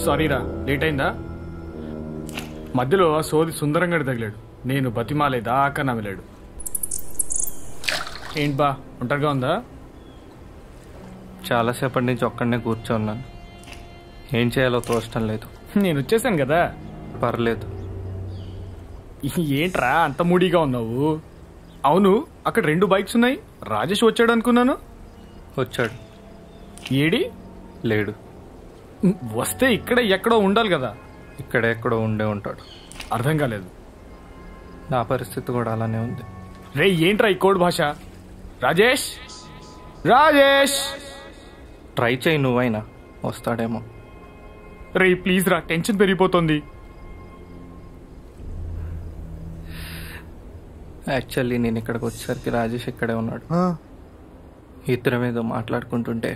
సారీరా, లేట్ అయిందా? మధ్యలో సోది సుందరంగా తగిలాడు. నేను బతిమాలేదాకా నవ్వలేడు. ఏంటి బా, ఒంటరిగా ఉందా? చాలాసేపటి నుంచి ఒక్కడనే కూర్చోన్నాను. ఏం చేయాలో తోచడం లేదు. నేను వచ్చేసాను కదా. పర్లేదు. ఏంట్రా అంత మూడీగా ఉన్నావు? అవును, అక్కడ 2 బైక్స్ ఉన్నాయి. రాజేష్ వచ్చాడు అనుకున్నాను. వచ్చాడు. ఏడి? లేడు. వస్తే ఇక్కడ ఎక్కడో ఉండాలి కదా. ఇక్కడెక్కడో ఉండే ఉంటాడు. అర్థం కాలేదు. నా పరిస్థితి కూడా అలానే ఉంది. రే ఏంట్రా ఈ కోడ్ భాష? రాజేష్, రాజేష్ ట్రై చేయి, నువ్వైనా వస్తాడేమో. రే ప్లీజ్ రా, టెన్షన్ పెరిగిపోతుంది. యాక్చువల్లీ నేను ఇక్కడికి వచ్చేసరికి రాజేష్ ఇక్కడే ఉన్నాడు. ఇద్దరం ఏదో మాట్లాడుకుంటుంటే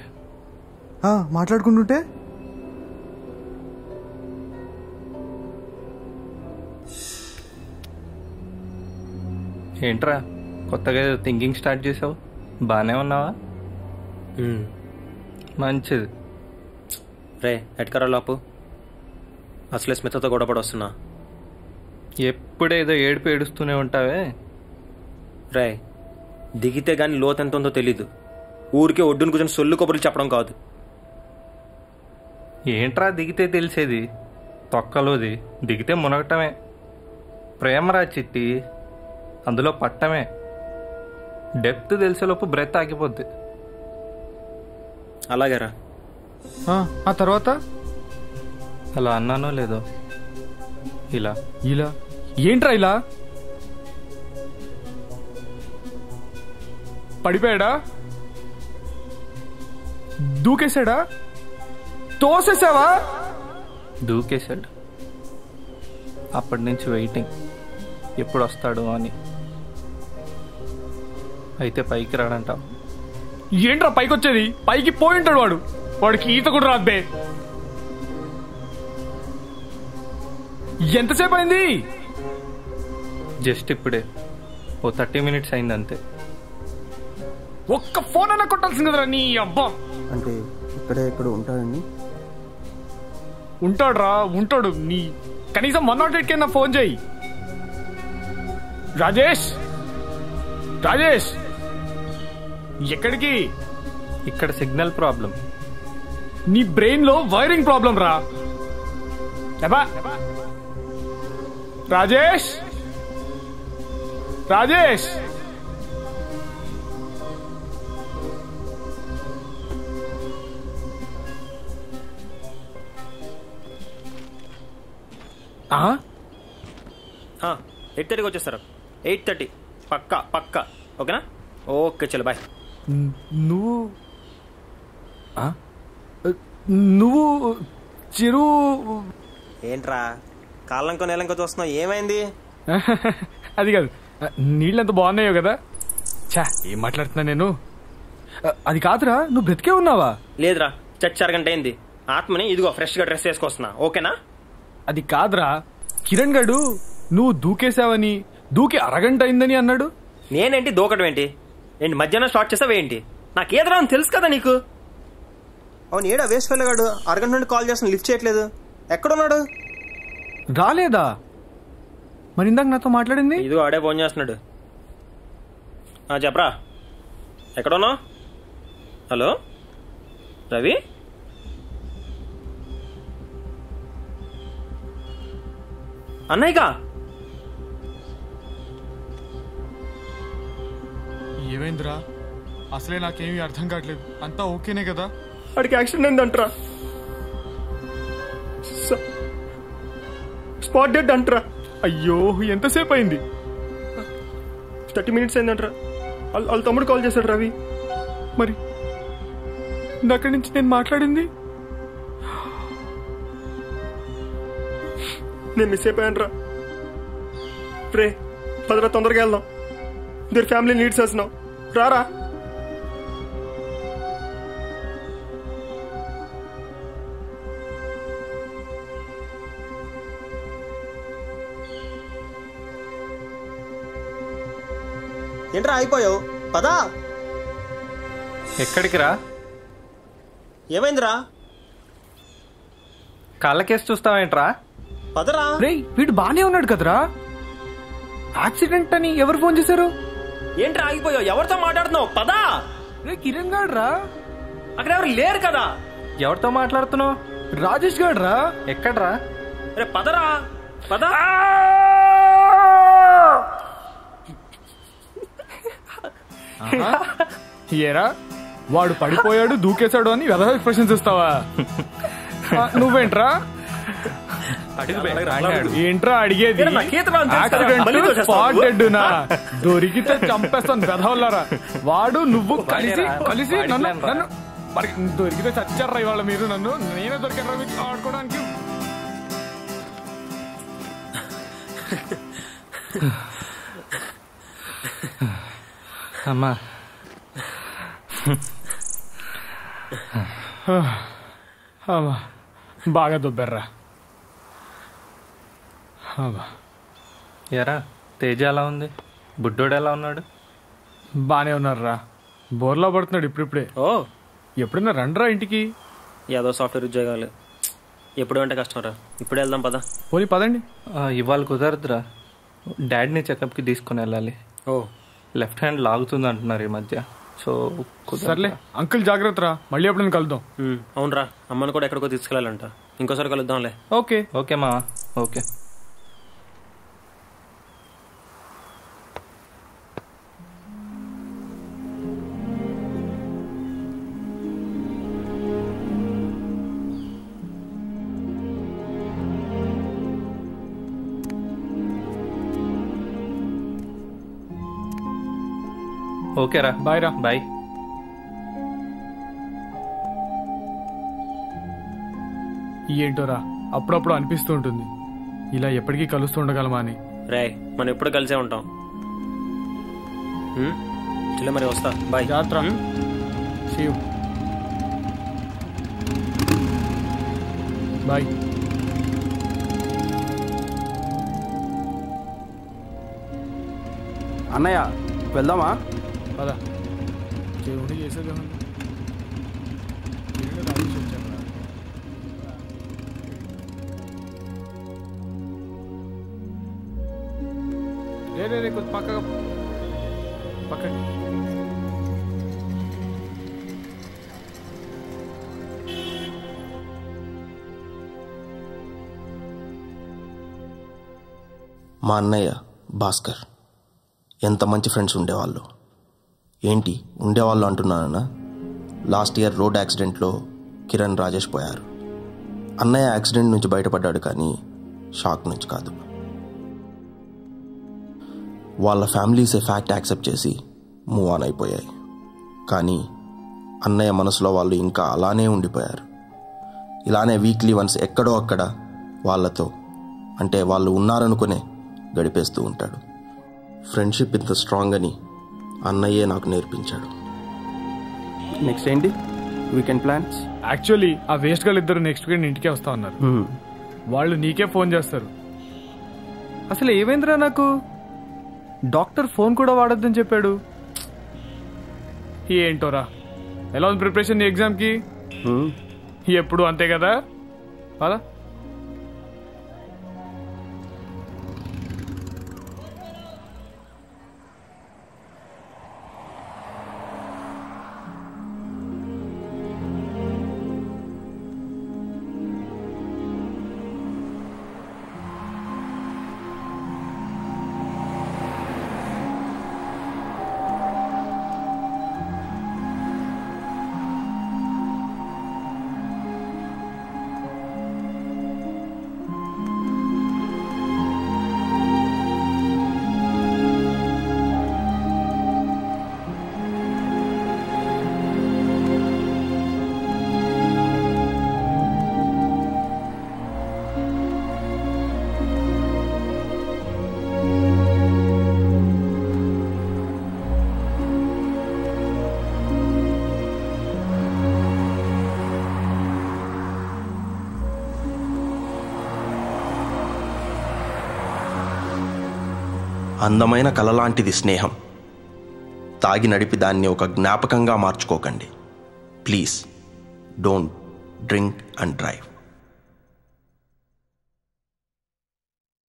ఏంట్రా కొత్తగా ఏదో థింకింగ్ స్టార్ట్ చేసావు? బాగానే ఉన్నావా? మంచిది. రే ఎట్కరా లోపు, అసలే స్మితతో గొడవపడి వస్తున్నా. ఎప్పుడేదో ఏడుస్తూనే ఉంటావే. రే దిగితే గాని లోతెంత ఉందో తెలీదు. ఊరికే ఒడ్డును కూర్చొని సొల్లు కబుర్లు చెప్పడం కాదు. ఏంట్రా దిగితే తెలిసేది? తొక్కలోది దిగితే మునగటమే. ప్రేమరా చిట్టి, అందులో పట్టమే. Depth తెలిసేలోపు breath ఆగిపోద్ది. అలాగేరా. ఆ తర్వాత అలా అన్నానో లేదో, ఇలా ఇలా ఏంట్రా ఇలా? పడిపోయాడా? దూకేశాడా? తోసేసావా? దూకేశాడు. అప్పటి నుంచి వెయిటింగ్, ఎప్పుడు వస్తాడు అని. అయితే పైకి రాడంట. ఏంట్రా పైకి వచ్చేది? పైకి పోయి ఉంటాడు వాడు. వాడికి ఈత కూడా రాదు బే. ఎంతసేపు అయింది? జస్ట్ ఇప్పుడే ఓ 30 minutes అయింది అంతే. ఒక్క ఫోన్ అన్నా కొట్టాల్సింది కదరా నీ అబ్బా. అంటే ఇక్కడే ఇక్కడ ఉంటాడని? ఉంటాడురా, ఉంటాడు. నీ కనీసం 108 కన్నా ఫోన్ చేయి. రాజేష్, రాజేష్ ఎక్కడికి? ఇక్కడ సిగ్నల్ ప్రాబ్లం. నీ బ్రెయిన్ లో వైరింగ్ ప్రాబ్లం రా. రాజేష్, రాజేష్ ఆ 8:30 వచ్చేస్తారు. 8:30 పక్కా పక్కా. ఓకేనా? ఓకే చలో బాయ్. నువ్వు నువ్వు చిరు ఏంట్రా కాళ్ళంకో నేలంకో చూస్తున్నావు? ఏమైంది? అది కాదు, నీళ్ళంత బాగున్నాయో కదా. చా ఏం మాట్లాడుతున్నా నేను? అది కాదురా, నువ్వు బ్రతికే ఉన్నావా? లేదురా, చచ్చి అరగంట అయింది. ఆత్మని ఇదిగో ఫ్రెష్ గా డ్రెస్ వేసుకొస్తున్నా. ఓకేనా? అది కాదురా, కిరణ్ గడు నువ్వు దూకేశావని, దూకి అరగంట అయిందని అన్నాడు. నేనేంటి దూకడం ఏంటి? ఏంటి మధ్యాహ్నం స్టార్ట్ చేసావేంటి? నాకేదరా అని తెలుసు కదా నీకు. అవును, ఏడా వేస్ట్ వెళ్ళగాడు. అరగంట నుండి కాల్ చేస్తున్నా, లిఫ్ట్ చేయట్లేదు. ఎక్కడున్నాడు? రాలేదా? మరి ఇందాక నాతో మాట్లాడింది? ఇదిగో ఆడే ఫోన్ చేస్తున్నాడు. చెప్పరా, ఎక్కడున్నావు? హలో రవి, అన్నయ్యగా? ఏమైందిరా? అసలే నాకేమీ అర్థం కావట్లేదు. అంతా ఓకేనే కదా? వాడికి యాక్సిడెంట్ అయిందంటరా. స్పాట్ డెడ్ అంటరా. అయ్యో, ఎంతసేపు అయింది? 30 minutes అయిందంటరా. వాళ్ళ తమ్ముడు కాల్ చేశాడు రవి. మరి అక్కడి నుంచి నేను మాట్లాడింది? నేను మిస్ అయిపోయాను రా. రే పదరా, తొందరగా వెళ్దాం. Their family needs us now. రారా. ఏంట్రా అయిపోయావు? పదా. ఎక్కడికి రా? ఏమైందిరా? కాళ్ళకేసి చూస్తావేంట్రా? పదరా. రే వీడు బానే ఉన్నాడు కదరా. యాక్సిడెంట్ అని ఎవరు ఫోన్ చేశారు? ఏంట్రా ఆగిపోయావు? ఎవరితో మాట్లాడుతున్నావు? పదా. రే కిరణ్ గాడు రా. అక్కడ ఎవరు లేరు కదా. ఎవరితో మాట్లాడుతున్నావు? రాజేష్ గాడు రా. ఎక్కడ్రా? రే పదరా. పదా. ఏరా వాడు పడిపోయాడు దూకేశాడు అని వెధవ ఎక్స్ప్రెషన్స్ ఇస్తావా? నువ్వేంట్రా ఏంట్రా అడిగేది? యాక్సిడెంట్ స్పాట్ డెడ్ నా దొరికితే చంపేస్తాను వెధవల్లారా. వాడు నువ్వు కలిసి కలిసి నన్ను నన్ను మరి దొరికితే చచ్చారా ఇవాళ మీరు. నన్ను నేనే దొరికారా మీకు ఆడుకోవడానికి? అమ్మా బాగా దుబ్బర్రా. ఎరా తేజ ఎలా ఉంది? బుడ్డోడు ఎలా ఉన్నాడు? బానే ఉన్నారా. బోర్లా పడుతున్నాడు ఇప్పుడిప్పుడే. ఓ ఎప్పుడైనా రండిరా ఇంటికి. ఏదో సాఫ్ట్వేర్ ఉద్యోగాలు ఎప్పుడు అంటే కష్టం రా. ఇప్పుడు వెళ్దాం పదా. పోనీ పదండి. ఇవాళ కుదరదురా. డాడీని చెకప్కి తీసుకుని వెళ్ళాలి. ఓ లెఫ్ట్ హ్యాండ్ లాగుతుంది అంటున్నారు ఈ మధ్య. సో సర్లే అంకుల్ జాగ్రత్త రా. మళ్ళీ ఎప్పుడైనా కలుద్దాం. అవునరా. అమ్మని కూడా ఎక్కడికో తీసుకెళ్ళాలంట. ఇంకోసారి కలుద్దాంలే. ఓకే ఓకే మా ఓకే. ఓకేరా బాయ్ రా. బాయ్. ఏంటోరా అప్పుడప్పుడు అనిపిస్తూ ఉంటుంది ఇలా ఎప్పటికీ కలుస్తూ ఉండగలమా అని. రే మనం ఎప్పుడు కలిసే ఉంటాం. చిల్ల మరి వస్తా. బాయ్. జాగ్రత్త. See you. బాయ్. అన్నయ్య వెళ్దామా? పదా దేవుడి చేసేది ఏమన్నా? రాజేష్ వచ్చాడు రా. రే కొంచెం పక్కగా పక్కండి. మా అన్నయ్య భాస్కర్ ఎంత మంచి ఫ్రెండ్స్ ఉండేవాళ్ళు. ఏంటి ఉండేవాళ్ళు అంటున్నానన్నా? లాస్ట్ ఇయర్ రోడ్ యాక్సిడెంట్లో కిరణ్ రాజేష్ పోయారు. అన్నయ్య యాక్సిడెంట్ నుంచి బయటపడ్డాడు కానీ షాక్ నుంచి కాదు. వాళ్ళ ఫ్యామిలీస్ ఏ ఫ్యాక్ట్ యాక్సెప్ట్ చేసి మూవ్ ఆన్ అయిపోయాయి. కానీ అన్నయ్య మనసులో వాళ్ళు ఇంకా అలానే ఉండిపోయారు. ఇలానే వీక్లీ వన్స్ ఎక్కడో అక్కడ వాళ్ళతో అంటే వాళ్ళు ఉన్నారనుకునే గడిపేస్తూ ఉంటాడు. ఫ్రెండ్షిప్ ఇంత స్ట్రాంగ్ అని అన్నయ్యే నాకు నేర్పించాడు. నెక్స్ట్ ఏంటి వీకెండ్ ప్లాన్స్? యాక్చువల్లీ ఆ వేస్ట్ గాళ్ళు ఇద్దరు నెక్స్ట్ వీకెండ్ ఇంటికే వస్తా ఉన్నారు. వాళ్ళు నీకే ఫోన్ చేస్తారు. అసలు ఏమైందిరా నాకు? డాక్టర్ ఫోన్ కూడా వాడొద్దని చెప్పాడు. ఏంటోరా. ఎలా ఉంది ప్రిపరేషన్ ఎగ్జామ్కి? ఎప్పుడు అంతే కదా. పదా. అందమైన కలలాంటిది స్నేహం. తాగి నడిపి దాన్ని ఒక జ్ఞాపకంగా మార్చుకోకండి. Please don't drink and drive.